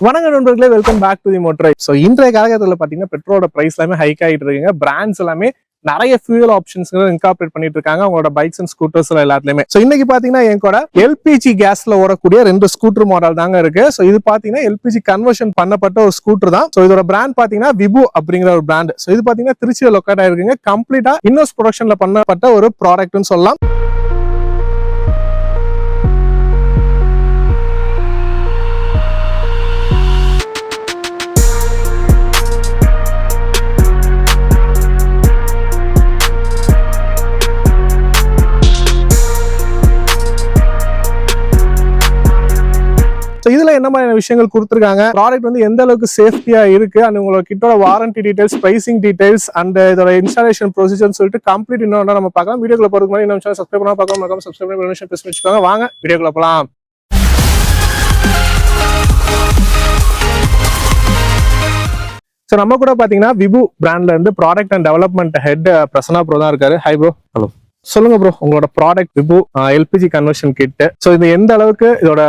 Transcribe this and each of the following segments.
வணக்கம் நண்பர்களே, welcome back to the motor. So இன்றைய காலகட்டத்தில் பார்த்தீங்கன்னா பெட்ரோலோட ப்ரைஸ் எல்லாமே ஹைக் ஆகிட்டு இருக்குங்க. பிராண்ட்ஸ் எல்லாமே நிறைய ஃபியூல் ஆப்ஷன்ஸ் இன்கார்பரேட் பண்ணிட்டு இருக்காங்க அவங்களோட பைக்ஸ் அண்ட் ஸ்கூட்டர்ஸ் எல்லாத்துலயுமே. ஸோ இன்னைக்கு பாத்தீங்கன்னா என் கூட எல்பிஜி கேஸ்ல ஓடக்கூடிய 2 ஸ்கூட்டர் மாடல் தாங்க இருக்கு. ஸோ இது பாத்தீங்கன்னா எல்பிஜி கன்வர்ஷன் பண்ணப்பட்ட ஒரு ஸ்கூட்டர் தான். ஸோ இதோட பிராண்ட் பாத்தீங்கன்னா விபு அப்படிங்கிற ஒரு பிராண்ட். ஸோ இது பாத்தீங்கன்னா திருச்சியில லொக்கேட் ஆயிருக்குங்க. கம்ப்ளீட்டா இன்வெஸ்ட் ப்ரொடக்ஷன்ல பண்ணப்பட்ட ஒரு ப்ராடக்ட்னு சொல்லலாம். இதுல என்ன மாதிரியான விஷயங்கள் கொடுத்துருக்காங்க, ப்ராடக்ட் வந்து எந்த அளவுக்கு சேஃப்டியா இருக்கு, அண்ட் உங்களோட கிட்டோட warranty details, pricing details and இதோட இன்ஸ்டாலேஷன் ப்ரொசீஜர் சொல்லிட்டு கம்ப்ளீட் இன்னும் நம்ம பார்க்கலாம். வீடியோக்குள்ள போறதுக்கு முன்னாடி நம்ம சேனல் சப்ஸ்கிரைப் பண்ணா பார்க்காம சப்ஸ்கிரைப் பண்ணி பெர்மிஷன் பிரஸ் பண்ணிக்கோங்க. வாங்க வீடியோக்குள்ள போலாம். ஸோ நம்ம கூட பாத்தீங்கன்னா விபு பிராண்ட்ல இருந்து product and development head Prasanna bro தான் இருக்காரு. Hi bro. ஹலோ. சொல்லுங்க ப்ரோ, உங்களோட product Vibhu LPG conversion kit. So இது எந்த அளவுக்கு இதோட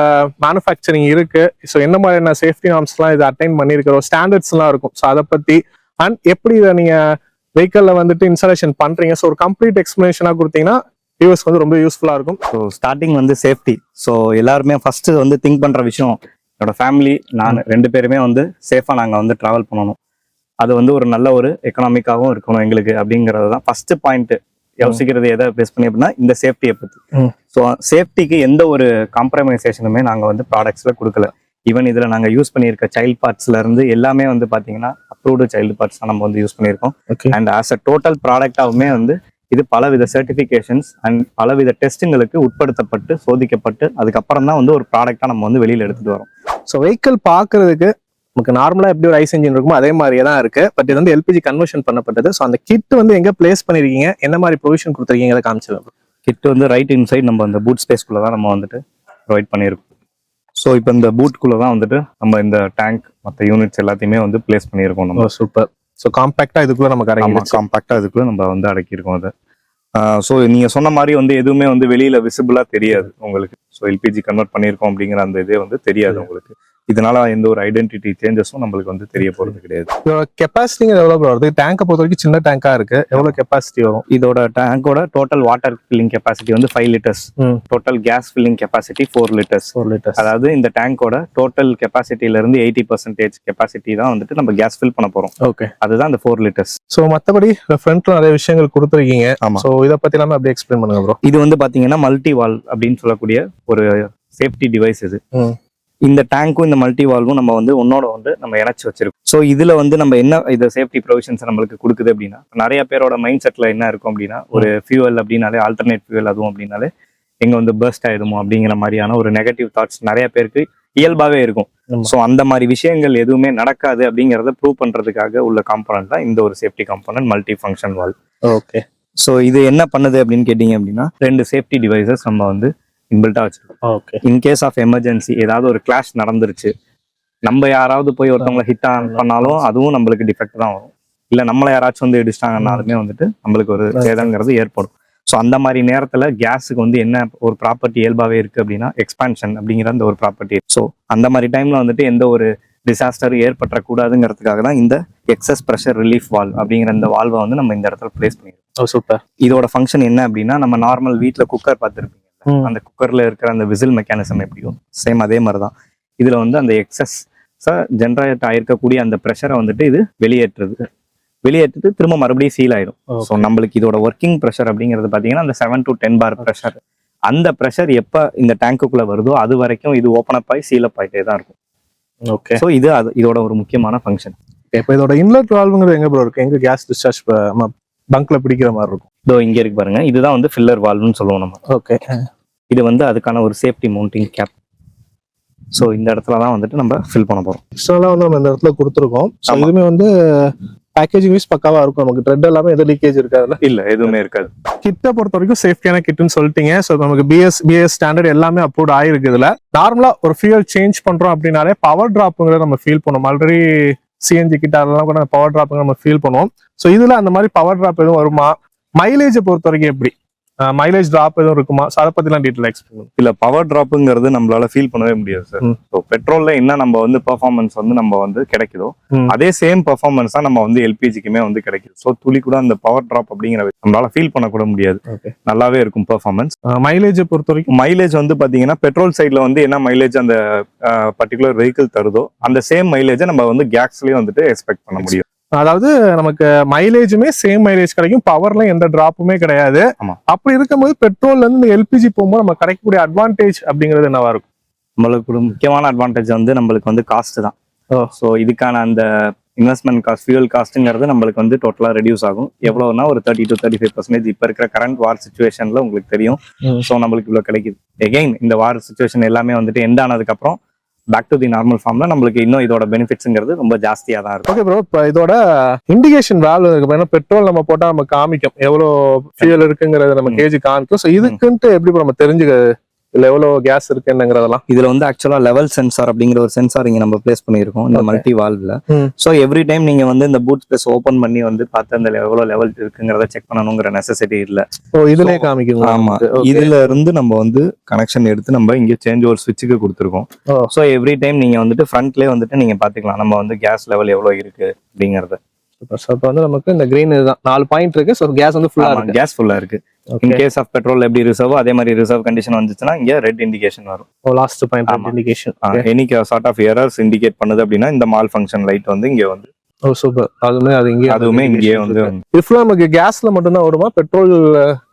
மேனுஃபேக்சரிங் இருக்கு, ஸோ என்ன மாதிரியான சேஃப்டி நார்ம்ஸ்லாம் இது அட்டைன் பண்ணிருக்கிற ஸ்டாண்டர்ட்ஸ் எல்லாம் இருக்கும். ஸோ அதை பத்தி அண்ட் எப்படி இதை நீங்க வெஹிக்கல்ல வந்துட்டு இன்ஸ்டாலேஷன் பண்றீங்க, ஸோ ஒரு கம்ப்ளீட் எக்ஸ்பிளனேஷனா கொடுத்தீங்கன்னா வியூவர்ஸ்க்கு வந்து ரொம்ப யூஸ்ஃபுல்லா இருக்கும். ஸோ ஸ்டார்டிங் வந்து சேஃப்டி. ஸோ எல்லாருமே ஃபர்ஸ்ட் வந்து திங்க் பண்ற விஷயம், என்னோட ஃபேமிலி நான் 2 பேருமே வந்து சேஃபா நாங்கள் வந்து டிராவல் பண்ணணும், அது வந்து ஒரு நல்ல ஒரு எக்கனாமிக்காகவும் இருக்கணும் எங்களுக்கு அப்படிங்கிறது தான் ஃபர்ஸ்ட் பாயிண்ட். யோசிக்கிறது எதை பேஸ் பண்ணி அப்படின்னா இந்த சேஃப்டியை பத்தி. ஸோ சேஃப்டிக்கு எந்த ஒரு காம்ப்ரமைசேஷனுமே நாங்கள் வந்து ப்ராடக்ட்ஸ்ல கொடுக்கல. ஈவன் இதுல நாங்கள் யூஸ் பண்ணியிருக்க சைல்ட் பார்ட்ஸ்ல இருந்து எல்லாமே வந்து பாத்தீங்கன்னா அப்ரூவ்டு சைல்டு பார்ட்ஸ் தான் நம்ம வந்து யூஸ் பண்ணியிருக்கோம். அண்ட் ஆஸ் அ டோட்டல் ப்ராடக்டாகவுமே வந்து இது பலவித சர்டிஃபிகேஷன்ஸ் அண்ட் பலவித டெஸ்ட்டுங்களுக்கு உட்படுத்தப்பட்டு சோதிக்கப்பட்டு அதுக்கப்புறம் தான் வந்து ஒரு ப்ராடக்டா நம்ம வந்து வெளியில எடுத்துட்டு வரோம். ஸோ வெஹிக்கிள் பாக்குறதுக்கு நமக்கு நார்மலா எப்படி ஒரு ஐஸ் இன்ஜின் இருக்குமோ அதே மாதிரியே தான் இருக்கு. பட் இது வந்து எல்பிஜி கன்வர்ஷன் பண்ணப்பட்டது. ஸோ அந்த கிட் வந்து எங்க பிளேஸ் பண்ணிருக்கீங்க, என்ன மாதிரி ப்ரொவிஷன் கொடுத்துருக்கீங்க, அதை காமிச்சிருக்கோம். கிட் வந்து ரைட் இன்சைட் நம்ம அந்த பூட் ஸ்பேஸ்க்குள்ள தான் நம்ம வந்துட்டு ப்ரொவைட் பண்ணியிருக்கோம். ஸோ இப்போ இந்த பூட்குள்ள தான் வந்துட்டு நம்ம இந்த டேங்க் மற்ற யூனிட்ஸ் எல்லாத்தையுமே வந்து பிளேஸ் பண்ணியிருக்கோம் நம்ம. சூப்பர். ஸோ காம்பாக்டா இதுக்குள்ள நம்ம காம்பாக்டா இதுக்குள்ள நம்ம வந்து அடக்கியிருக்கோம் அதை. ஸோ நீங்க சொன்ன மாதிரி வந்து எதுவுமே வந்து வெளியில விசிபிளா தெரியாது உங்களுக்கு. ஸோ எல்பிஜி கன்வெர்ட் பண்ணியிருக்கோம் அப்படிங்கிற அந்த இதே வந்து தெரியாது உங்களுக்கு. இதனால எந்த ஒரு ஐடென்டிட்டி சேஞ்சஸும் நம்மளுக்கு வந்து தெரிய போறது கிடையாது. கெப்பாசிட்டி எவ்வளவு வருது? டேங்கை பொறுத்த வரைக்கும் சின்ன டேங்கா இருக்கு, எவ்வளவு கெப்பாசிட்டி வரும்? இதோட டேங்கோட டோட்டல் வாட்டர் ஃபில்லிங் கெப்பாசிட்டி வந்து 5 litres. Total gas filling capacity 4 litres. அதாவது இந்த டேங்கோட டோட்டல் கெப்பாசிட்டில இருந்து 80% கெப்பாசிட்டி தான் வந்துட்டு நம்ம கேஸ் ஃபில் பண்ண போறோம். ஓகே, அதுதான் அந்த 4 லிட்டர்ஸ். ஸோ மற்றபடி ஃப்ரண்ட்ல நிறைய விஷயங்கள் கொடுத்துருக்கீங்க. ஆமா. ஸோ இதை பத்தி எல்லாமே அப்படியே எக்ஸ்பிளைன் பண்ணுங்க ப்ரோ. இது வந்து பாத்தீங்கன்னா மல்டி வால்வ் அப்படின்னு சொல்லக்கூடிய ஒரு சேஃப்டி டிவைஸ் இது. இந்த டேங்க்கும் இந்த மல்டி வால்வும் நம்ம வந்து ஒன்னோட வந்து நம்ம இணைச்சு வச்சிருக்கோம். ஸோ இதுல வந்து நம்ம என்ன இது சேஃப்டி ப்ரொவிஷன்ஸ் நம்மளுக்கு கொடுக்குது அப்படின்னா, நிறைய பேரோட மைண்ட் செட்ல என்ன இருக்கும் அப்படின்னா, ஒரு ஃபியூவல் அப்படின்னாலே ஆல்டர்னேட் ஃபியூவல் அதுவும் அப்படின்னாலே எங்க வந்து பர்ஸ்ட் ஆயிடுமோ அப்படிங்கிற மாதிரியான ஒரு நெகட்டிவ் தாட்ஸ் நிறைய பேருக்கு இயல்பாவே இருக்கும். ஸோ அந்த மாதிரி விஷயங்கள் எதுவுமே நடக்காது அப்படிங்கிறத ப்ரூவ் பண்றதுக்காக உள்ள காம்பனன்ட் தான் இந்த ஒரு safety component multi function valve. Okay. So இது என்ன பண்ணுது அப்படின்னு கேட்டீங்க அப்படின்னா, 2 சேஃப்டி டிவைசஸ் நம்ம வந்து இன்பில்ட்டா வச்சிருக்கோம். Okay. In case of emergency ஏதாவது ஒரு கிளாஷ் நடந்துருச்சு, நம்ம யாராவது போய் ஒருத்தவங்களை ஹிட் பண்ணாலும் அதுவும் நம்மளுக்கு டிஃபெக்ட் தான் வரும். இல்ல நம்மள யாராச்சும் வந்து இடிச்சிட்டாங்கன்னாலுமே வந்துட்டு நம்மளுக்கு ஒரு சேதங்கிறது ஏற்படும். ஸோ அந்த மாதிரி நேரத்துல கேஸுக்கு வந்து என்ன ஒரு ப்ராப்பர்ட்டி இயல்பாவே இருக்கு அப்படின்னா எக்ஸ்பான்ஷன் அப்படிங்கிற அந்த ஒரு ப்ராப்பர்ட்டி. ஸோ அந்த மாதிரி டைம்ல வந்துட்டு எந்த ஒரு டிசாஸ்டர் ஏற்பட்டக்கூடாதுங்கிறதுக்காக தான் இந்த எக்ஸஸ் ப்ரெஷர் ரிலீஃப் வால்வ் அப்படிங்கிற இந்த வால்வை வந்து நம்ம இந்த இடத்துல பிளேஸ் பண்ணிருக்கோம். சூப்பர். இதோட ஃபங்க்ஷன் என்ன அப்படின்னா, நம்ம நார்மல் வீட்டுல குக்கர் பார்த்துருப்பீங்க, அந்த குக்கர்ல இருக்கிற அந்த விசில் மெக்கானிசம் எப்படியோ சேம் அதே மாதிரிதான் இதுல வந்து அந்த எக்ஸஸ் ஜென்ரேட் ஆயிருக்கக்கூடிய அந்த ப்ரெஷரை வந்துட்டு இது வெளியேற்றுது திரும்ப மறுபடியும் சீல் ஆயிடும். ஸோ நம்மளுக்கு இதோட ஒர்க்கிங் ப்ரெஷர் அப்படிங்கிறது பாத்தீங்கன்னா அந்த 7 to 10 bar ப்ரெஷர். அந்த ப்ரெஷர் எப்ப இந்த டேங்குக்குள்ள வருதோ அது வரைக்கும் இது ஓப்பன் அப் ஆகி சீல் அப் ஆகிட்டே தான் இருக்கும். ஓகே. ஸோ இது இதோட ஒரு முக்கியமான ஃபங்க்ஷன். இப்போ இதோட இன்லெட் வால்வுங்கிறது எங்க ப்ரோ இருக்கு? எங்க கேஸ் டிஸ்சார்ஜ் பங்க்ல பிடிக்கிற மாதிரி இருக்கும். இதோ இங்க இருக்கு பாருங்க, இதுதான் வந்து ஃபில்லர் வால்வ்னு சொல்லுவோம் நம்ம. ஓகே. இது வந்து அதுக்கான ஒரு சேஃப்டி மவுண்டிங் கேப். ஸோ இந்த இடத்துல தான் வந்துட்டு நம்ம ஃபில் பண்ண போறோம். எக்ஸ்ட்ரா வந்து நம்ம இந்த இடத்துல கொடுத்துருக்கோம். இதுவுமே வந்து பேக்கேஜிங் வைஸ் பக்காவா இருக்கும். நமக்கு த்ரெட் எல்லாமே எது லீக்கேஜ் இருக்காதுல்ல? இல்ல, எதுவுமே இருக்காது. கிட்ட பொறுத்த வரைக்கும் சேஃப்டியான கிட்னு சொல்லிட்டீங்க. ஸோ நமக்கு பிஎஸ் ஸ்டாண்டர்ட் எல்லாமே அப்ரூவ் ஆயிருக்கு. இதுல நார்மலா ஒரு ஃபியூல் சேஞ்ச் பண்றோம் அப்படின்னாலே பவர் டிராப்புங்கிறத நம்ம ஃபீல் பண்ணுவோம். ஆல்ரெடி சிஎன்ஜி கிட்ட அதெல்லாம் கூட பவர் டிராப்புங்க நம்ம ஃபீல் பண்ணுவோம். ஸோ இதுல அந்த மாதிரி பவர் டிராப் எதுவும் வருமா? மைலேஜை பொறுத்த வரைக்கும் எப்படி? மைலேஜ் டிராப் எதுவும் இருக்குமா? ஸோ அதை பத்திலாம் டீட்டெயில் எக்ஸ்பிளைன் பண்ணுங்க. இல்ல பவர் டிராப்புங்கிறது நம்மளால ஃபீல் பண்ணவே முடியாது சார். ஸோ பெட்ரோல்ல என்ன நம்ம வந்து பெர்ஃபார்மன்ஸ் வந்து நம்ம வந்து கிடைக்குதோ அதே சேம் பெர்ஃபார்மன்ஸ் தான் நம்ம வந்து எல்பிஜிக்குமே வந்து கிடைக்குது. ஸோ துளி கூட அந்த பவர் டிராப் அப்படிங்கிற நம்மளால ஃபீல் பண்ண கூட முடியாது. நல்லாவே இருக்கும் பெர்ஃபார்மன்ஸ். மைலேஜ் பொறுத்த வரைக்கும் மைலேஜ் வந்து பாத்தீங்கன்னா பெட்ரோல் சைட்ல வந்து என்ன மைலேஜ் அந்த பர்டிகுலர் வெஹிக்கிள் தருதோ அந்த சேம் மைலேஜை நம்ம வந்து கேஸ்லயே வந்துட்டு எக்ஸ்பெக்ட் பண்ண முடியும். அதாவது நமக்கு மைலேஜுமே சேம் மைலேஜ் கிடைக்கும், பவர்ல எந்த டிராப்புமே கிடையாது. அப்படி இருக்கும்போது பெட்ரோல்ல இருந்து இந்த எல்பிஜி போகும்போது நம்ம கிடைக்கக்கூடிய அட்வான்டேஜ் அப்படிங்கிறது என்னவா இருக்கும்? நம்மளுக்கு ஒரு முக்கியமான அட்வான்டேஜ் வந்து நம்மளுக்கு வந்து காஸ்ட் தான். ஸோ இதுக்கான அந்த இன்வெஸ்ட்மெண்ட் காஸ்ட் ஃபியூல் காஸ்ட்டுங்கிறது நம்மளுக்கு வந்து டோட்டலா ரெடியூஸ் ஆகும். எவ்வளவுனா ஒரு 30 to 35% இப்ப இருக்கிற கரண்ட் வார் சுச்சுவேஷன்ல உங்களுக்கு தெரியும். ஸோ நம்மளுக்கு இவ்வளவு கிடைக்குது. எகைன் இந்த வார் சுச்சுவேஷன் எல்லாமே வந்துட்டு எண்ட் ஆனதுக்கு அப்புறம் பேக் டு தி நார்மல் ஃபார்ம்ல நம்மளுக்கு இன்னும் இதோட பெனிஃபிட்ஸ்ங்கிறது ரொம்ப ஜாஸ்தியா தான் இருக்கும். ஓகே ப்ரோ, இப்போ இதோட இண்டிகேஷன் வேல்யூ இருக்கு. ஏன்னா பெட்ரோல் நம்ம போட்டா நம்ம காமிக்கும் எவ்வளோ ஃபியூல் இருக்குங்கிறது நம்ம கேஜி காமிக்கும். ஸோ இதுக்குன்ட்டு எப்படி நம்ம தெரிஞ்சுக்கிறது இதுல எவ்வளவு கேஸ் இருக்கு என்னங்கிறதெல்லாம்? இதுல வந்து ஆக்சுவலா லெவல் சென்சார் அப்படிங்கிற ஒரு சென்சார் இங்க நம்ம பிளேஸ் பண்ணிருக்கோம் இந்த மல்டி வால்வ்ல. சோ எவ்ரி டைம் நீங்க வந்து இந்த பூட் ஸ்பேஸ் ஓபன் பண்ணி வந்து பார்த்து அந்த எவ்வளவு லெவல் இருக்குங்கிறத செக் பண்ணணுங்கிற நெசசிட்டி இல்ல. இதுலயே காமிக்கும். ஆமா, இதுல இருந்து நம்ம வந்து கனெக்ஷன் எடுத்து நம்ம இங்க சேஞ்ச் ஓவர் ஸ்விட்சுக்கு கொடுத்துருக்கோம். சோ எவ்ரி டைம் நீங்க வந்துட்டு ஃப்ரண்ட்லயே வந்துட்டு நீங்க பாத்துக்கலாம் நம்ம வந்து கேஸ் லெவல் எவ்வளவு இருக்கு அப்படிங்கறத. ஸோ இப்போ வந்து நமக்கு இந்த கிரீன் இதுதான் 4 பாயிண்ட் இருக்கு. ஸோ கேஸ் வந்து ஃபுல்லா இருக்கு. கேஸ் ஃபுல்லா இருக்கு. இன் கேஸ் ஆஃப் பெட்ரோல் எப்படி ரிசர்வ் அதே மாதிரி ரிசர்வ் கண்டிஷன் வந்துச்சுன்னா இங்க ரெட் இண்டிகேஷன் வரும். Last point red indication. Any sort of errors indicate பண்ணுது அப்படின்னா இந்த மால் ஃபங்க்ஷன் லைட் வந்து இங்க வந்து சூப்பர். அதுவுமே இங்கேயே வந்து இது ஃபுல்லா நமக்கு கேஸ்ல மட்டும் தான் வருமா? பெட்ரோல்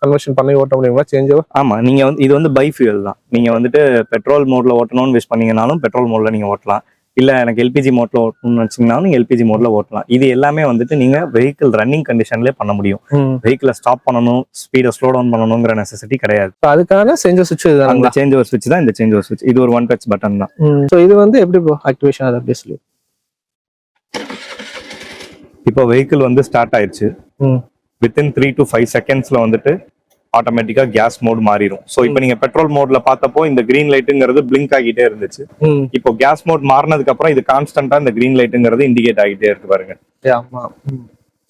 கன்வர்ஷன் பண்ணி ஓட்ட முடியுமா சேஞ்ச்? ஆமா, நீங்க வந்து இது வந்து பை ஃபியூல் தான். நீங்க வந்துட்டு பெட்ரோல் மோட்ல ஓட்டணும்னு விஷ் பண்ணீங்கனாலும் பெட்ரோல் மோட்ல நீங்க ஓட்டலாம். இல்ல எனக்கு எல்பிஜி மோட்ல ஓட்டணும்னு வச்சீங்கன்னாலும் எல்பிஜி மோட்ல ஓட்டலாம். இது எல்லாமே வந்துட்டு நீங்க வெஹிக்கிள் ரன்னிங் கண்டிஷன்லயே பண்ண முடியும். வெஹிக்கிளை ஸ்டாப் பண்ணணும், ஸ்பீடை ஸ்லோ டவுன் பண்ணணுங்கிற நெசசிட்டி கிடையாது. அதுக்கான சேஞ்ச் சுவிட்ச் அந்த சேஞ்ச் ஓவர் சுவிட்ச் தான் இந்த சேஞ்ச் ஓவர் சுவிட்ச். இது ஒரு ஒன் டச் பட்டன் தான். சோ இது வந்து எப்படி ப்ரோ ஆக்டிவேஷன் அது அப்படியே சொல்லு. இப்போ வெஹிக்கிள் வந்து ஸ்டார்ட் ஆயிருச்சு. வித்தின் 3 to 5 செகண்ட்ஸ்ல வந்துட்டு ஆட்டோமேட்டிக்கா கேஸ் மோட் மாறிடும். சோ இப்போ நீங்க பெட்ரோல் மோட்ல பார்த்தப்போ இந்த கிரீன் லைட்டுங்கிறது பிளிங்க் ஆகிட்டே இருந்துச்சு. இப்போ கேஸ் மோட் மாறினதுக்கு அப்புறம் இது கான்ஸ்டன்டா இந்த கிரீன் லைட்டுங்கிறது இண்டிகேட் ஆகிட்டே இருக்கு பாருங்க.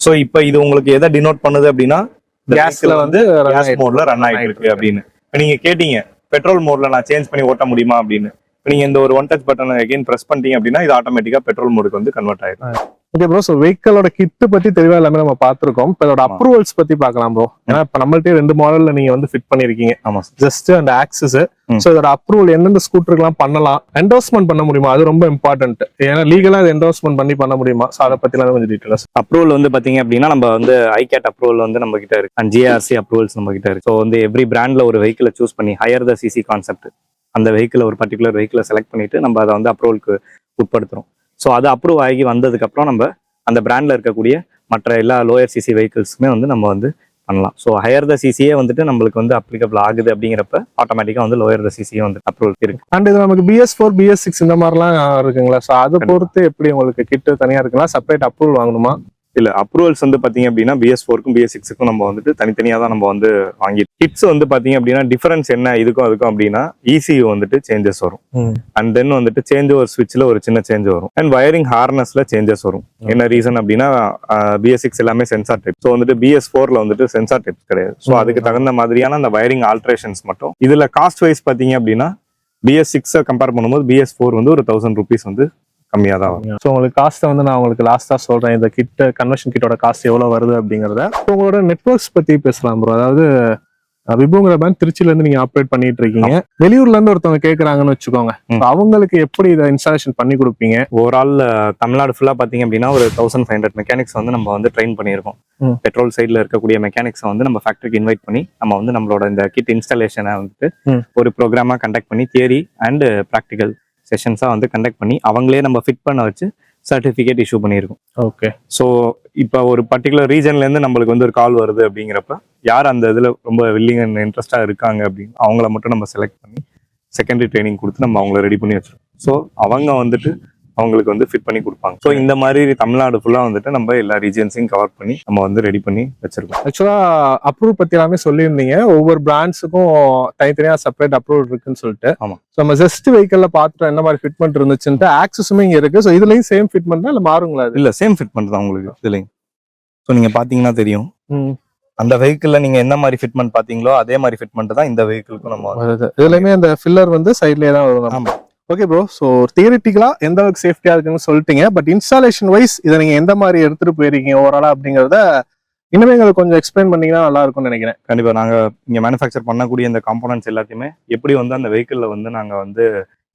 சோ இப்போ இது உங்களுக்கு எதை டினோட் பண்ணுது அப்படின்னா கேஸ்ல வந்து கேஸ் மோட்ல ரன் ஆயிட்டு இருக்கு அப்படின்னு. நீங்க கேட்டீங்க பெட்ரோல் மோட்ல நான் சேஞ்ச் பண்ணி ஓட்ட முடியுமா அப்படின்னு. நீங்க இந்த ஒரு one touch button again press பண்ணிட்டீங்க அப்படின்னா இது ஆட்டோமேட்டிக்கா பெட்ரோல் மோடுக்கு வந்து கன்வெர்ட் ஆயிடும். ஓகே ப்ரோ, ஸோ வெஹிக்கிளோட கிட் பத்தி தெளிவா எல்லாமே நம்ம பார்த்திருக்கோம். இப்போ இதோட அப்ரூவல்ஸ் பத்தி பார்க்கலாம் ப்ரோ. ஏன்னா இப்போ நம்மள்ட்டே 2 மாடல்ல நீங்க வந்து ஃபிட் பண்ணிருக்கீங்க. ஆமா, ஜஸ்ட் அந்த ஆக்சஸ். ஸோ இதோட அப்ரூவல் எந்தெந்த ஸ்கூட்டருக்குலாம் பண்ணலாம், என்டோர்ஸ்மெண்ட் பண்ண முடியுமா? அது ரொம்ப இம்பார்ட்டன்ட். ஏன்னா லீகலா அதை என்டோர்ஸ்மெண்ட் பண்ண முடியுமா? ஸோ அதை பத்தி கொஞ்சம் டீட்டெயில்ஸ். அப்ரூவல் வந்து பாத்தீங்க அப்படின்னா நம்ம வந்து ஐகேட் அப்ரூவல் வந்து நம்ம கிட்ட இருக்கு. அண்ட் ஜிஆர்சி அப்ரூவல்ஸ் நம்ம கிட்ட இருக்கு. ஸோ வந்து எவ்ரி பிராண்ட்ல ஒரு வெஹிக்கிளை சூஸ் பண்ணி ஹையர் த சிசி கான்செப்ட் அந்த வெஹிக்கிளை ஒரு பர்டிகுலர் வெஹிக்கிளை செலக்ட் பண்ணிட்டு நம்ம அதை வந்து அப்ரூவலுக்கு உட்படுத்துறோம். ஸோ அது அப்ரூவ் ஆகி வந்ததுக்கு அப்புறம் நம்ம அந்த பிராண்ட்ல இருக்கக்கூடிய மற்ற எல்லா லோயர் சிசி வெஹிக்கிள்ஸுமே வந்து நம்ம வந்து பண்ணலாம். ஸோ ஹையர் த சிசியே வந்துட்டு நம்மளுக்கு வந்து அப்ளிகபிள் ஆகுது அப்படிங்கிறப்ப ஆட்டோமேட்டிக்கா வந்து லோயர் த சிசியே வந்து அப்ரூவல் இருக்கு. அண்ட் இது நமக்கு BS4 BS6 இந்த மாதிரிலாம் இருக்குங்களா? ஸோ அதை பொறுத்து எப்படி உங்களுக்கு கிட்டு தனியா இருக்குங்களா, செப்பரேட் அப்ரூவல் வாங்கணுமா? இல்ல, அப்ரூவல்ஸ் வந்து பாத்தீங்க அப்படின்னா BS4க்கும் BS6க்கும் நம்ம வந்துட்டு தனித்தனியா தான் நம்ம வந்து வாங்கி. கிட்ஸ் வந்து பாத்தீங்க அப்படின்னா டிஃபரன்ஸ் என்ன இதுக்கும் அதுக்கும் அப்படின்னா ECU வந்துட்டு சேஞ்சஸ் வரும். அண்ட் தென் வந்துட்டு சேஞ்ச் ஓவர் ஸ்விட்ச்ல ஒரு சின்ன சேஞ்ச் வரும். அண்ட் வயரிங் ஹார்னஸ்ல சேஞ்சஸ் வரும். என்ன ரீசன் அப்படின்னா BS6 எல்லாமே சென்சார் டைப். ஸோ வந்துட்டு BS4ல வந்துட்டு சென்சார் டைப்ஸ் கிடையாது. ஸோ அதுக்கு தகுந்த மாதிரியான அந்த வயரிங் ஆல்ட்ரேஷன்ஸ் மட்டும். இதுல காஸ்ட் வைஸ் பாத்தீங்க அப்படின்னா BS6 கம்பேர் பண்ணும்போது BS4 வந்து ஒரு 1000 rupees வந்து கம்மியா தான் வரும். ஸோ உங்களுக்கு காஸ்ட்டை வந்து நான் உங்களுக்கு லாஸ்டா சொல்றேன். இந்த கிட் கன்வர்ஷன் கிட்டோட காஸ்ட் எவ்வளவு வருது அப்படிங்கறத. உங்களோட நெட்வொர்க்ஸ் பத்தி பேசலாம் ப்ரோ. அதாவது விபோங்கிற பேங்க் திருச்சியில இருந்து நீங்க ஆப்ரேட் பண்ணிட்டு இருக்கீங்க. வெளியூர்ல இருந்து ஒருத்தவங்க கேக்குறாங்கன்னு வச்சுக்கோங்க, அவங்களுக்கு எப்படி இதை இன்ஸ்டாலேஷன் பண்ணி கொடுப்பீங்க? ஓவரால் தமிழ்நாடு ஃபுல்லா பாத்தீங்க அப்படின்னா ஒரு 1500 மெக்கானிக்ஸ் வந்து நம்ம வந்து ட்ரெயின் பண்ணியிருக்கோம். பெட்ரோல் சைட்ல இருக்கக்கூடிய மெக்கானிக்ஸ் வந்து நம்ம ஃபேக்டரிக்கு இன்வைட் பண்ணி நம்ம வந்து நம்மளோட இந்த கிட் இன்ஸ்டாலேஷனை வந்துட்டு ஒரு ப்ரோக்ராமா கண்டக்ட் பண்ணி தியரி அண்ட் ப்ராக்டிக்கல் செஷன்ஸா வந்து கண்டக்ட் பண்ணி அவங்களே நம்ம ஃபிட் பண்ண வச்சு சர்டிஃபிகேட் இஷ்யூ பண்ணியிருக்கோம். ஓகே. ஸோ இப்போ ஒரு பர்டிகுலர் ரீஜன்ல இருந்து நம்மளுக்கு வந்து ஒரு கால் வருது அப்படிங்கிறப்ப யார் அந்த இதுல ரொம்ப வில்லிங் அண்ட் இன்ட்ரெஸ்டா இருக்காங்க அப்படின்னு அவங்கள மட்டும் நம்ம செலக்ட் பண்ணி செகண்டரி ட்ரைனிங் கொடுத்து நம்ம அவங்கள ரெடி பண்ணி வச்சிருக்கோம். ஸோ அவங்க வந்துட்டு அவங்களுக்கு வந்து ஃபிட் பண்ணி கொடுப்பாங்க. ஸோ இந்த மாதிரி தமிழ்நாடு ஃபுல்லா வந்துட்டு நம்ம எல்லா ரீஜன்ஸையும் கவர் பண்ணி நம்ம வந்து ரெடி பண்ணி வச்சிருக்கோம். ஆக்சுவலா அப்ரூவ் பத்தி எல்லாமே சொல்லியிருந்தீங்க. ஒவ்வொரு பிராண்ட்ஸுக்கும் தனித்தனியா செப்பரேட் அப்ரூவல் இருக்குன்னு சொல்லிட்டு. ஆமா. நம்ம ஜஸ்ட் வெஹிக்கல்ல பார்த்துட்டு என்ன மாதிரி ஃபிட்மெண்ட் இருந்துச்சுன்ட்டு ஆக்சஸுமே இங்க இருக்கு. ஸோ இதுலயும் சேம் ஃபிட்மெண்ட் தான் இல்ல மாறுங்களா? இல்ல, சேம் ஃபிட்மெண்ட் தான் உங்களுக்கு இதுலயும். ஸோ நீங்க பாத்தீங்கன்னா தெரியும் அந்த வெஹிக்கிள்ல நீங்க என்ன மாதிரி ஃபிட்மெண்ட் பாத்தீங்களோ அதே மாதிரி ஃபிட்மெண்ட் தான் இந்த வெஹிக்கிளுக்கும் நம்ம வருது. இதுலயுமே அந்த ஃபில்லர் வந்து சைட்லயே தான் வரும். ஆமா. ஓகே ப்ரோ, ஸோ தியரிட்டிக்கலா எந்த அளவுக்கு சேஃப்டியா இருக்குன்னு சொல்லிட்டீங்க. பட் இன்ஸ்டாலேஷன் வைஸ் இதை நீங்க எந்த மாதிரி எடுத்துட்டு போயிருக்கீங்க ஓவராலா அப்படிங்கறத இன்னுமே எங்களுக்கு கொஞ்சம் எக்ஸ்பிளைன் பண்ணீங்கன்னா நல்லா இருக்கும்னு நினைக்கிறேன். கண்டிப்பா நாங்க இங்க மேனுஃபேக்சர் பண்ணக்கூடிய இந்த காம்போனன்ட்ஸ் எல்லாத்தையுமே எப்படி வந்து அந்த வெஹிக்கிள்ல வந்து நாங்க வந்து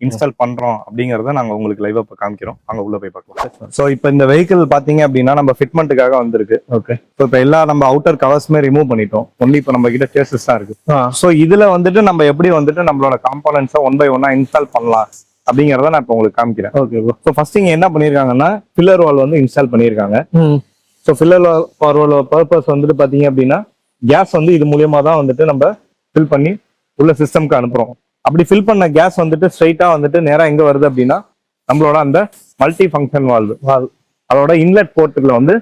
இன்ஸ்டால் பண்றோம் அப்படிங்கறத நாங்க உங்களுக்கு லைவா காமிக்கிறோம். அங்க உள்ள போய் பார்க்கலாம். சோ இப்போ இந்த வெஹிக்கிள் பாத்தீங்க அப்படின்னா நம்ம ஃபிட்மெண்ட்டுக்காக வந்திருக்கு. ஓகே. ஸோ இப்போ எல்லா நம்ம அவுட்டர் கவர்ஸ்மே ரிமூவ் பண்ணிட்டோம். ஒன்லி இப்போ நம்ம கிட்ட சேசஸ் தான் இருக்கு. ஸோ இதுல வந்துட்டு நம்ம எப்படி வந்துட்டு நம்மளோட காம்போனன்ட்ஸை 1 by 1 இன்ஸ்டால் பண்ணலாம் அப்படிங்கறத நான் இப்போ உங்களுக்கு காமிக்கிறேன். Okay bro. ஸோ ஃபர்ஸ்ட் இங்க என்ன பண்ணிருக்காங்கன்னா ஃபில்லர் வால் வந்து இன்ஸ்டால் பண்ணிருக்காங்க. ஸோ ஃபில்லர் வால் பர்பஸ் வந்துட்டு பாத்தீங்க அப்படின்னா கேஸ் வந்து இது மூலியமா தான் வந்துட்டு நம்ம ஃபில் பண்ணி உள்ள சிஸ்டம்க்கு அனுப்புறோம். அப்படி ஃபில் பண்ண கேஸ் வந்துட்டு ஸ்ட்ரைட்டா வந்துட்டு நேரா எங்க வருது அப்படின்னா நம்மளோட அந்த மல்டி ஃபங்க்ஷன் வால்வு அதோட இன்லெட் போர்ட்டுல வந்து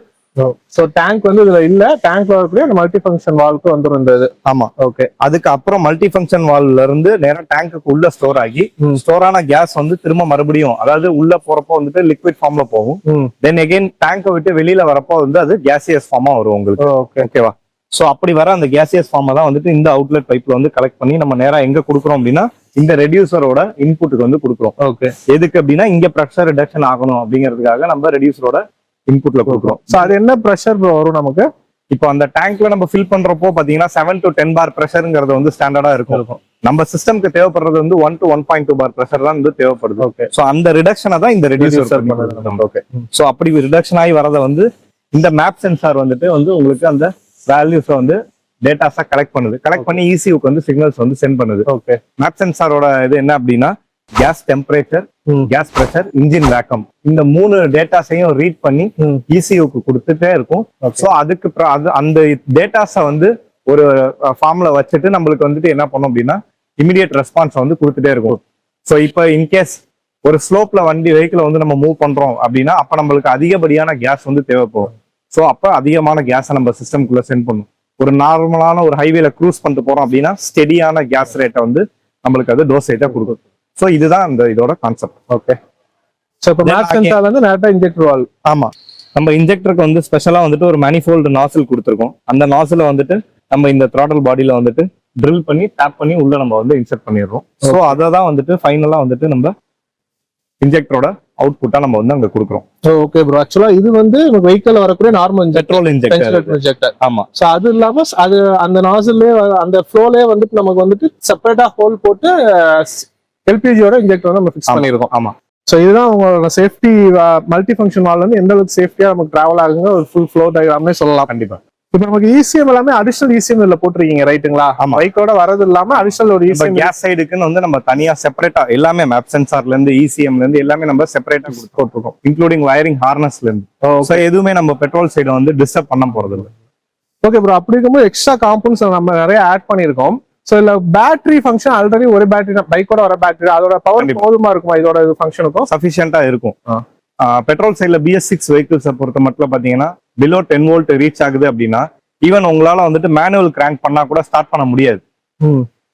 ஸோ டேங்க் வந்து இதுல இல்ல, டேங்க்ல வரக்கூடிய அந்த மல்டி ஃபங்க்ஷன் வால்வுக்கு வந்துடும் இந்த இது. ஆமா. ஓகே. அதுக்கு அப்புறம் மல்டி ஃபங்க்ஷன் வால்வ்ல இருந்து நேரா டேங்க்குக்கு உள்ள ஸ்டோர் ஆகி ஸ்டோர் ஆன கேஸ் வந்து திரும்ப மறுபடியும் அதாவது உள்ள போறப்போ வந்துட்டு லிக்விட் ஃபார்ம்ல போகும். தென் அகைன் டேங்கை விட்டு வெளியில வரப்போ வந்து அது கேசியஸ் ஃபார்மா வரும் உங்களுக்கு. ஓகேவா? சோ அப்படி வர அந்த கேசியஸ் ஃபார்மை தான் வந்துட்டு இந்த அவுட்லெட் பைப்ல வந்து கலெக்ட் பண்ணி நம்ம நேரா எங்க கொடுக்குறோம் அப்படின்னா இந்த ரெடியூசரோட இன்புட்டுக்கு வந்து கொடுக்குறோம். ஓகே. எதுக்கு அப்படின்னா இங்க ப்ரெஷர் ரிடக்ஷன் ஆகணும் அப்படிங்கிறதுக்காக நம்ம ரெடியூசரோட இன்புட்ல கொடுக்குறோம். சோ அது என்ன ப்ரெஷர் வரும் நமக்கு? இப்போ அந்த டேங்க்ல நம்ம ஃபில் பண்றப்போ பாத்தீங்கன்னா 7 to 10 bar ப்ரெஷருங்கிறது வந்து ஸ்டாண்டர்டா இருக்கும். நம்ம சிஸ்டம்க்கு தேவைப்படுறது வந்து 1 to 1.2 bar ப்ரெஷர் தான் வந்து தேவைப்படுது. ஓகே. சோ அந்த ரிடக்ஷனை தான் இந்த ரெடியூசர் பண்ணுது. ஓகே. சோ அப்படி ரிடக்ஷன் ஆகி வரதை வந்து இந்த மேப் சென்சார் வந்துட்டு வந்து உங்களுக்கு அந்த வேல்யூஸ் வந்து டேட்டாஸா கலெக்ட் பண்ணுது. கலெக்ட் பண்ணி ECUக்கு வந்து சிக்னல்ஸ் வந்து சென்ட் பண்ணுது. ஓகே. மேப் சென்சாரோட இது என்ன அப்படின்னா gas temperature, gas pressure, engine vacuum இந்த 3 டேட்டாஸையும் ரீட் பண்ணி ECUக்கு கொடுத்துட்டே இருக்கும். ஸோ அதுக்கு அந்த டேட்டாஸை வந்து ஒரு ஃபார்ம்ல வச்சுட்டு நம்மளுக்கு வந்துட்டு என்ன பண்ணும் அப்படின்னா இமிடியேட் ரெஸ்பான்ஸ் வந்து கொடுத்துட்டே இருக்கும். ஸோ இப்போ இன்கேஸ் ஒரு ஸ்லோப்ல வெஹிக்கிள் வந்து நம்ம மூவ் பண்றோம் அப்படின்னா அப்ப நம்மளுக்கு அதிகப்படியான கேஸ் வந்து தேவைப்படும். ஸோ அப்ப அதிகமான கேஸை நம்ம சிஸ்டம்குள்ள சென்ட் பண்ணும். ஒரு நார்மலான ஒரு ஹைவேல க்ரூஸ் பண்ணிட்டு போறோம் அப்படின்னா ஸ்டெடியான கேஸ் ரேட்டை வந்து நம்மளுக்கு அது டோசேஜா கொடுக்கும். ஸோ இதுதான் அந்த இதோட கான்செப்ட். ஓகே. ஸோ இப்போ மேப் சென்சார் வந்து நேரா இன்ஜெக்டர் வால்வ். ஆமா. நம்ம இன்ஜெக்டருக்கு வந்து ஸ்பெஷலா வந்துட்டு ஒரு மேனிஃபோல்டு நாசில் கொடுத்துருக்கோம். அந்த நாசில வந்துட்டு நம்ம இந்த த்ராட்டல் பாடியில வந்துட்டு ட்ரில் பண்ணி டேப் பண்ணி உள்ள நம்ம வந்து இன்செர்ட் பண்ணிடுறோம். ஸோ அதை தான் வந்துட்டு ஃபைனலா வந்துட்டு நம்ம இன்ஜெக்டரோட அவுட்புட்டா நம்ம வந்து அங்க கொடுக்குறோம். Okay bro. ஆக்சுவலா இது வந்து வெஹிக்கிள்ல வரக்கூடிய நார்மல் பெட்ரோல் இன்ஜெக்டர். ஆமா. சோ அது இல்லாம அது அந்த நாசில்லே அந்த ஃப்ளோலே வந்துட்டு நமக்கு வந்துட்டு செப்பரேட்டா ஹோல் போட்டு எல்பிஜியோட இன்ஜெக்டர் வந்து நம்ம ஃபிக்ஸ் பண்ணிருக்கோம். ஆமா. சோ இதுதான் உங்களோட சேஃப்டி மல்டி ஃபங்க்ஷன் வால்வ் வந்து எந்த அளவுக்கு சேஃப்டியா நமக்கு டிராவல் ஆகுங்க ஒரு ஃபுல் ஃப்ளோ டயக்ராம்னே சொல்லலாம். கண்டிப்பா. இப்போ நமக்கு ECM எல்லாமே அடிஷனல் ECM இதுல போட்டிருக்கீங்க ரைட்டுங்களா? பைக்கோட வரது இல்லாம அடிஷனல் ஒரு ECM கேஸ் சைடுக்குன்னு வந்து நம்ம தனியா செப்பரேட்டா எல்லாமே மேப் சென்சார்ல இருந்து ECMல இருந்து எல்லாமே நம்ம செப்பரேட்டா போட்டுருக்கோம். இன்க்ளூடிங் வயரிங் ஹார்னஸ்ல இருந்து. சோ எதுவுமே நம்ம பெட்ரோல் சைடு வந்து டிஸ்டர்ப் பண்ண போறது இல்லை. Okay bro. அப்படி இருக்கும்போது எக்ஸ்ட்ரா காம்பவுண்ட்ஸ் நம்ம நிறைய ஆட் பண்ணிருக்கோம். சோ இல்ல பேட்டரி ஃபங்க்ஷன் ஆல்ரெடி ஒரு பேட்டரி பைக்கோட வர பேட்டரி அதோட பவர் போதுமா இருக்குமா இதோட ஃபங்க்ஷனுக்கும்? சஃபிஷியன்டா இருக்கும். பெட்ரோல் சைட்ல BS6 வெஹிக்கிள்ஸை பொறுத்த மட்டும் பாத்தீங்கன்னா பிலோ 10 volt ரீச் ஆகுது அப்படின்னா ஈவன் உங்களால வந்துட்டு மேனுவல் கிராங்க் பண்ணா கூட ஸ்டார்ட் பண்ண முடியாது.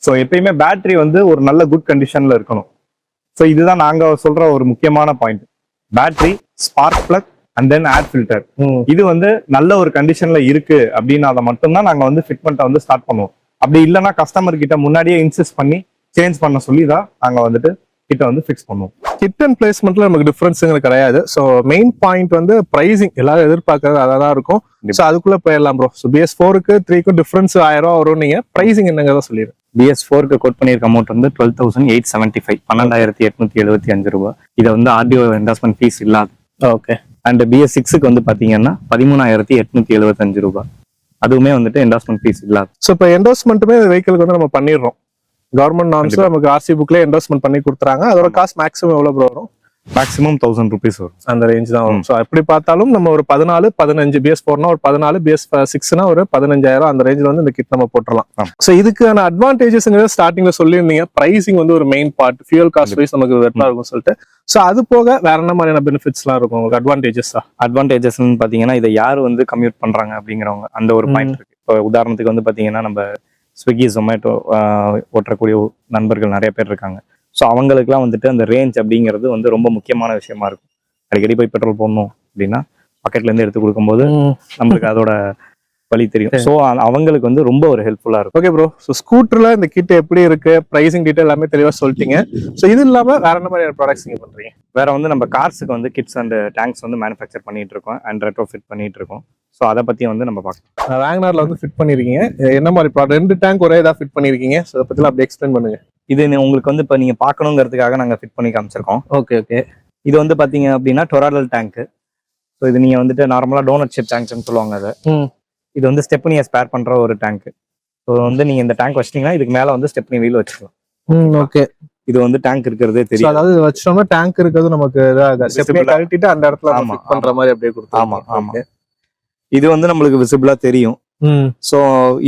ஸோ எப்பயுமே பேட்டரி வந்து ஒரு நல்ல குட் கண்டிஷன்ல இருக்கணும். ஸோ இதுதான் நாங்க சொல்ற ஒரு முக்கியமான point. Battery, spark plug and then air filter இது வந்து நல்ல ஒரு கண்டிஷன்ல இருக்கு அப்படின்னா அதை மட்டும்தான் நாங்க வந்து ஃபிட்மெண்ட்டை வந்து ஸ்டார்ட் பண்ணுவோம். அப்படி இல்லைன்னா கஸ்டமர் கிட்ட முன்னாடியே இன்சிஸ்ட் பண்ணி சேஞ்ச் பண்ண சொல்லி தான் நாங்க வந்துட்டு கிட்ட வந்து ஃபிக்ஸ் பண்ணுவோம். கிட் அண்ட் பிளேஸ்மெண்ட்ல நமக்கு டிஃபரன்ஸுங்க கிடையாது. ஸோ மெயின் பாயிண்ட் வந்து பிரைசிங் எல்லாரும் எதிர்பார்க்கறது அதான் இருக்கும். ஸோ அதுக்குள்ள போயிடலாம் ப்ரோ. ஸோ BS4க்கு 3க்கும் டிஃபரன்ஸ் 1000 ரூபா வரும். நீங்க பிரைசிங் என்னங்கிறத சொல்லிடுறேன். BS4க்கு கோட் பண்ணியிருக்க அமௌண்ட் வந்து 12,875 12,875 ரூபாய். இதை வந்து RDO என்டாஸ்மெண்ட் ஃபீஸ் இல்லாது. ஓகே. அண்ட் BS6க்கு வந்து பாத்தீங்கன்னா 13,875 ரூபாய். அதுவுமே வந்துட்டு என்டாஸ்மெண்ட் ஃபீஸ் இல்லாது. ஸோ இப்போ என்டோஸ்மெண்ட்டுமே வெஹிக்கிளுக்கு வந்து நம்ம பண்ணிடுறோம். கவர்மெண்ட் நார்ம்ஸ் நமக்கு RC புக்ல என்டோஸ்மெண்ட் பண்ணி கொடுத்துறாங்க. அதோட காஸ்ட் மேக்ஸிமம் எவ்வளவு ப்ரோ வரும்? மேக்ஸிமம் 1000 rupees வரும். அந்த ரேஞ்ச் தான் வரும். ஸோ எப்படி பார்த்தாலும் நம்ம ஒரு 14, 15 BS4னா ஒரு 14, BS6னா ஒரு 15,000 அந்த ரேஞ்சில் வந்து இந்த கிட் நம்ம போட்டுடலாம். ஸோ இதுக்கான அட்வான்டேஜஸ்ங்கிறத ஸ்டார்டிங்ல சொல்லியிருந்தீங்க. பிரைசிங் வந்து ஒரு main part, fuel cost wise நமக்கு வெட்டா இருக்கும் சொல்லிட்டு. ஸோ அது போக வேற என்ன மாதிரியான பெனிஃபிட்ஸ்லாம் இருக்கும் உங்களுக்கு அட்வான்டேஜஸ்ன்னு பாத்தீங்கன்னா இதை யார் வந்து கம்யூட் பண்றாங்க அப்படிங்கிறவங்க அந்த ஒரு பாயிண்ட் இருக்கு. இப்போ உதாரணத்துக்கு வந்து பாத்தீங்கன்னா நம்ம ஸ்விக்கி, ஜொமேட்டோ ஓட்டக்கூடிய நண்பர்கள் நிறைய பேர் இருக்காங்க. ஸோ அவங்களுக்குலாம் வந்துட்டு அந்த ரேஞ்ச் அப்படிங்கிறது வந்து ரொம்ப முக்கியமான விஷயமா இருக்கும். அடிக்கடி போய் பெட்ரோல் போடணும் அப்படின்னா பக்கெட்ல இருந்து எடுத்து கொடுக்கும்போது நம்மளுக்கு அதோட வழி தெரியும். ஸோ அவங்களுக்கு வந்து ரொம்ப ஒரு ஹெல்ப்ஃபுல்லா இருக்கும். Okay bro. ஸோ ஸ்கூட்டர்ல இந்த கிட் எப்படி இருக்கு, பிரைசிங் டீடைல் எல்லாமே தெளிவா சொல்லிட்டீங்க. ஸோ இது இல்லாம வேற என்ன மாதிரியான ப்ராடக்ட்ஸ் நீங்க பண்றீங்க? வேற வந்து நம்ம கார்ஸுக்கு வந்து கிட்ஸ் அண்ட் டேங்க்ஸ் வந்து மேனுஃபேக்சர் பண்ணிட்டு இருக்கோம் அண்ட் ரெட்ரோ ஃபிட் பண்ணிட்டு இருக்கோம். ஸோ அதை பத்தி வந்து நம்ம பார்க்கலாம். வேகனார்ல வந்து ஃபிட் பண்ணிருக்கீங்க. என்ன மாதிரி ப்ராடக்ட்? 2 டேங்க் ஒரே இதா ஃபிட் பண்ணிருக்கீங்க. ஸோ அதை பத்தி அப்படியே எக்ஸ்பிளைன் பண்ணுங்க. இது உங்களுக்கு வந்து இப்போ நீங்க பார்க்கணுங்கிறதுக்காக நாங்க ஃபிட் பண்ணி காமிச்சிருக்கோம். Okay okay. இது வந்து பாத்தீங்க அப்படின்னா டொராடல் டேங்க். ஸோ இது நீங்க வந்துட்டு நார்மலா டோனட் ஷேப் டேங்க்ஸ்னு சொல்லுவாங்க. அதை இது வந்து ஸ்டெப்னியை ஸ்பேர் பண்ற ஒரு டேங்க். ஸோ வந்து நீங்க இந்த டேங்க் வச்சிட்டீங்கன்னா இதுக்கு மேல வந்து ஸ்டெப்னி வீல் வச்சுக்கலாம். ஓகே. இது வந்து டேங்க் இருக்கிறதே தெரியும். அதாவது வச்சோம்னா டேங்க் இருக்கிறது நமக்கு ஸ்டெப்னி கழட்டிட்டு அந்த இடத்துல ஃபிட் பண்ற மாதிரி அப்படியே கொடுத்தோம். ஆமா ஆமா. இது வந்து நம்மளுக்கு விசிபிளா தெரியும். ஸோ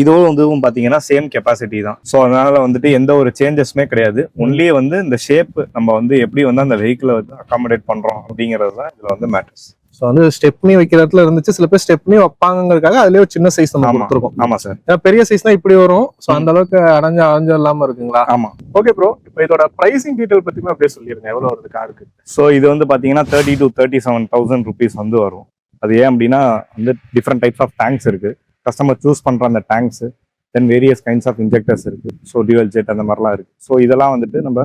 இதுவும் வந்து பாத்தீங்கன்னா சேம் கெப்பாசிட்டி தான். ஸோ அதனால வந்துட்டு எந்த ஒரு சேஞ்சஸுமே கிடையாது. ஒன்லி வந்து இந்த ஷேப் நம்ம வந்து எப்படி வந்து அந்த வெஹிக்கிளை வந்து அகாமடேட் பண்றோம் அப்படிங்கிறது தான் இதுல வந்து மேட்டர்ஸ். ஸோ வந்து ஸ்டெப்னி வைக்கிற இடத்துல இருந்துச்சு, சில பேர் ஸ்டெப்னி வைப்பாங்கிறதுக்காக அதுலயே ஒரு சின்ன சைஸ் நம்ம கொடுத்துருக்கோம். ஆமா சார். பெரிய சைஸ் தான் இப்படி வரும். ஸோ அந்த அளவுக்கு அடைஞ்சு இல்லாம இருக்குங்களா? ஆமா. Okay bro. இப்போ இதோட பிரைசிங் டீடைல் பத்தியுமே அப்படியே சொல்லிருங்க. எவ்வளவு வருது காருக்கு? ஸோ இது வந்து பாத்தீங்கன்னா 30,000 to 37,000 rupees வந்து வரும். அது ஏன் அப்படின்னா வந்து டிஃப்ரெண்ட் டைப்ஸ் ஆஃப் டேங்க்ஸ் இருக்கு. கஸ்டமர் சூஸ் பண்ற அந்த tanks, then various kinds of injectors இருக்கு. ஸோ டியூவல் ஜெட் அந்த மாதிரிலாம் இருக்கு. ஸோ இதெல்லாம் வந்துட்டு நம்ம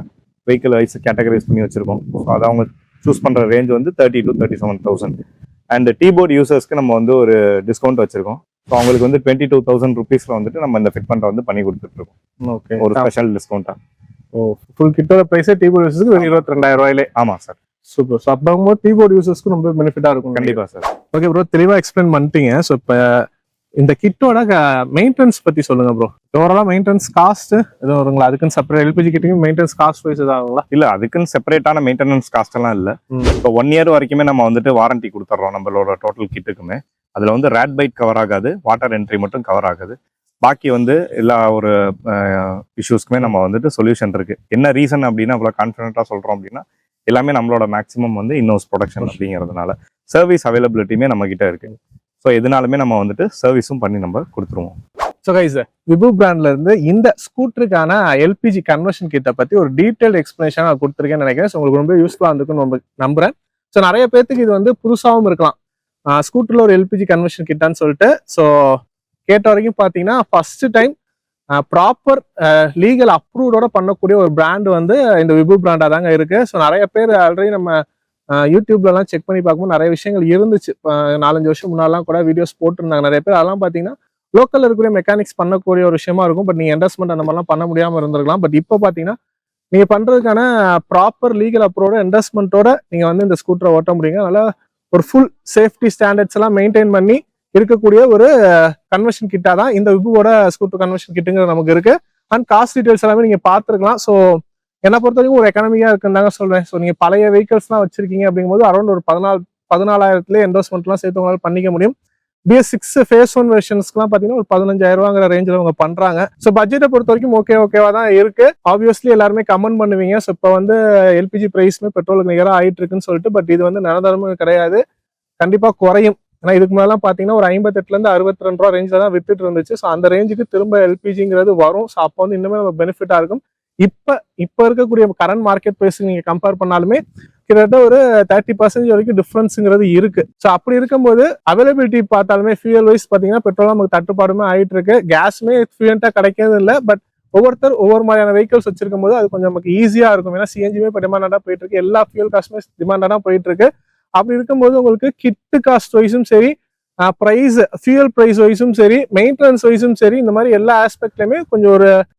வெஹிக்கிள் வைஸ் கேட்டகரைஸ் பண்ணி வச்சிருக்கோம். ஸோ அதை அவங்க சூஸ் பண்ற ரேஞ்ச் வந்து 30,000 to 37,000. அண்ட் டீபோர்ட் யூசர்ஸ்க்கு நம்ம வந்து ஒரு டிஸ்கவுண்ட் வச்சிருக்கோம். ஸோ அவங்களுக்கு வந்து 22,000 rupeesல வந்துட்டு நம்ம இந்த ஃபிட் பண்ற வந்து பண்ணி கொடுத்துட்டு இருக்கோம். ஓகே. ஒரு ஸ்பெஷல் டிஸ்கவுண்டா. ஓ, ஃபுல் கிட்டோட பிரைஸே டீபோர்ட் யூசர்ஸ்க்கு 22,000 ரூபாயிலே. ஆமா சார். சூப்பர். ஸோ அப்போ கீபோர்ட் யூசர்ஸ்க்கு ரொம்ப பெனிஃபிட்டா இருக்கும். கண்டிப்பா சார். ஓகே ப்ரோ, தெளிவா எக்ஸ்பிளைன் பண்ணிட்டீங்க. ஸோ இப்போ இந்த கிட்டோட மெயின்டெனன்ஸ் பத்தி சொல்லுங்க ப்ரோ. ஓவராலா மெயின்டெனன்ஸ் காஸ்ட் எதுவும் வருங்களா? அதுக்குன்னு செப்பரேட் எல்பிஜி கிட்டுக்கு மெயின்டெனன்ஸ் காஸ்ட் வைஸ் எதாகுங்களா? இல்ல, அதுக்குன்னு செப்பரேட்டான மெயின்டெனன்ஸ் காஸ்ட் எல்லாம் இல்ல. இப்போ 1 year வரைக்குமே நம்ம வந்துட்டு வாரண்டி கொடுத்துட்றோம் நம்மளோட டோட்டல் கிட்டுக்குமே. அதுல வந்து ரேட் பைட் கவர் ஆகாது, வாட்டர் என்ட்ரி மட்டும் கவர் ஆகுது. பாக்கி வந்து எல்லா ஒரு இஷ்யூஸ்க்குமே நம்ம வந்துட்டு சொல்யூஷன் இருக்கு. என்ன ரீசன் அப்படின்னா அவ்வளோ கான்ஃபிடென்ட்டா சொல்றோம் அப்படின்னா எல்லாமே நம்மளோட மேக்ஸிமம் வந்து இன்னோஸ் ப்ரொடக்ஷன் அப்படிங்கிறதுனால சர்வீஸ் அவைலபிலிட்டியுமே நம்ம கிட்ட இருக்கு. ஸோ எதுனாலுமே நம்ம வந்துட்டு சர்வீஸும் பண்ணி நம்ம கொடுத்துருவோம். ஸோ கைஸ், விபு பிராண்ட்ல இருந்து இந்த ஸ்கூட்டருக்கான எல்பிஜி கன்வர்ஷன் கிட்ட பத்தி ஒரு டீடைல்டு எக்ஸ்பிளனேஷன் நான் கொடுத்துருக்கேன்னு நினைக்கிறேன். ஸோ உங்களுக்கு ரொம்ப யூஸ்ஃபுல்லா இருந்துக்குன்னு ரொம்ப நம்புறேன். ஸோ நிறைய பேருக்கு இது வந்து புதுசாகவும் இருக்கலாம், ஸ்கூட்டர்ல ஒரு எல்பிஜி கன்வர்ஷன் கிட்டான்னு சொல்லிட்டு. ஸோ கேட்ட வரைக்கும் பார்த்தீங்கன்னா ஃபர்ஸ்ட் டைம் ப்ராப்பர் லீகல் அப்ரூவோட பண்ணக்கூடிய ஒரு பிராண்ட் வந்து இந்த விபு பிராண்டா தாங்க இருக்கு. ஸோ நிறைய பேர் ஆல்ரெடி நம்ம யூடியூப்லலாம் செக் பண்ணி பார்க்கும்போது நிறைய விஷயங்கள் இருந்துச்சு. 4-5 வருஷம் முன்னாலாம் கூட வீடியோஸ் போட்டிருந்தாங்க நிறைய பேர். அதெல்லாம் பார்த்தீங்கன்னா லோக்கல்ல இருக்கக்கூடிய மெக்கானிக்ஸ் பண்ணக்கூடிய ஒரு விஷயமா இருக்கும். பட் நீங்க இன்வெஸ்ட்மெண்ட் அந்த மாதிரிலாம் பண்ண முடியாமல் இருந்திருக்கலாம். பட் இப்போ பார்த்தீங்கன்னா நீங்க பண்றதுக்கான ப்ராப்பர் லீகல் அப்ரூவோட இன்வெஸ்ட்மெண்ட்டோட நீங்க வந்து இந்த ஸ்கூட்டரை ஓட்ட முடியுங்க. அதனால ஒரு ஃபுல் சேஃப்டி ஸ்டாண்டர்ட்ஸ் எல்லாம் மெயின்டைன் பண்ணி இருக்கக்கூடிய ஒரு கன்வர்ஷன் கிட்டா தான் இந்த விபுவோட ஸ்கூட்டர் கன்வர்ஷன் கிட்டுங்கிறது நமக்கு இருக்கு. அண்ட் காஸ்ட் டீடைல்ஸ் எல்லாமே நீங்க பார்த்துருக்கலாம். ஸோ என்னை பொறுத்த வரைக்கும் ஒரு எக்கனாமிக்கா இருக்குன்னு தாங்க சொல்றேன். ஸோ நீங்க பழைய வெஹிக்கல்ஸ்லாம் வச்சிருக்கீங்க அப்படிங்கும்போது அரௌண்ட் ஒரு 14,000 என்டோஸ்மெண்ட்லாம் சேர்த்து உங்களால் பண்ணிக்க முடியும். BS6 phase 1 வெர்ஷன்ஸ்க்குலாம் பார்த்தீங்கன்னா ஒரு 15,000 ரூபாங்கிற ரேஞ்சில் அவங்க பண்றாங்க. ஸோ பட்ஜெட்டை பொறுத்த வரைக்கும் ஓகேவா தான் இருக்கு. ஆப்வியஸ்லி எல்லாருமே கமெண்ட் பண்ணுவீங்க. ஸோ இப்போ வந்து எல்பிஜி பிரைஸ்மே பெட்ரோலுக்கு நிகராக ஆயிட்டு இருக்குன்னு சொல்லிட்டு. பட் இது வந்து நிரந்தரமும் கிடையாது, கண்டிப்பா குறையும். ஏன்னா இதுக்கு மேலாம் பார்த்தீங்கன்னா ஒரு 58 62 ரூபா ரேஞ்சில் தான் வித்துட்டு இருந்துச்சு. ஸோ அந்த ரேஞ்சுக்கு திரும்ப எல்பிஜிங்கிறது வரும். ஸோ அப்போ வந்து இன்னுமே நம்ம பெனிஃபிட்டா இருக்கும். இப்போ இருக்கக்கூடிய கரண்ட் மார்க்கெட் பிரைஸ் நீங்க கம்பேர் பண்ணாலுமே கிட்டத்தட்ட ஒரு 30% வரைக்கும் டிஃபரன்ஸுங்கிறது இருக்கு. ஸோ அப்படி இருக்கும்போது அவைலபிலிட்டி பார்த்தாலுமே ஃபியூயல் வைஸ் பார்த்தீங்கன்னா பெட்ரோல் நமக்கு தட்டுப்பாடுமே ஆயிட்டு இருக்கு. கேஸுமே ஃபியூயண்டா கிடைக்கிறது இல்லை. பட் ஒவ்வொருத்தர் ஒவ்வொரு மாதிரியான வெஹிக்கல்ஸ் வச்சிருக்கும் போது அது கொஞ்சம் நமக்கு ஈஸியா இருக்கும். ஏன்னா சிஎன்ஜியுமே இப்போ டிமாண்டா போயிட்டு இருக்கு, எல்லா ஃபியூல் காஸ்ட்டுமே டிமாண்டா போயிட்டு இருக்கு. அப்படி இருக்கும்போது உங்களுக்கு கிட்டு காஸ்ட் வைஸும் சரி, ப்ரைஸ் ஃபியூயல் ப்ரைஸ் வைஸும் சரி, மெயின்டெனன்ஸ் வைஸும் சரி, இந்த மாதிரி எல்லா ஆஸ்பெக்ட்லயுமே கொஞ்சம்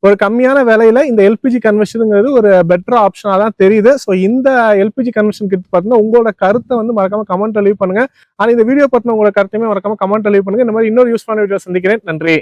ஒரு கம்மியான விலையில இந்த எல்பிஜி கன்வர்ஷனுங்கிறது ஒரு பெட்டர் ஆப்ஷனா தான் தெரியுது. ஸோ இந்த எல்பிஜி கன்வர்ஷன் கிட்ட பார்த்தீங்கன்னா உங்களோட கருத்தை வந்து மறக்காம கமெண்ட் லீவ் பண்ணுங்க. ஆனால் இந்த வீடியோ பத்தின உங்களோட கருத்தையுமே மறக்காம கமெண்ட் லீவ் பண்ணுங்க. இந்த மாதிரி இன்னொரு யூஸ்ஃபுல்லான வீடியோ சந்திக்கிறேன். நன்றி.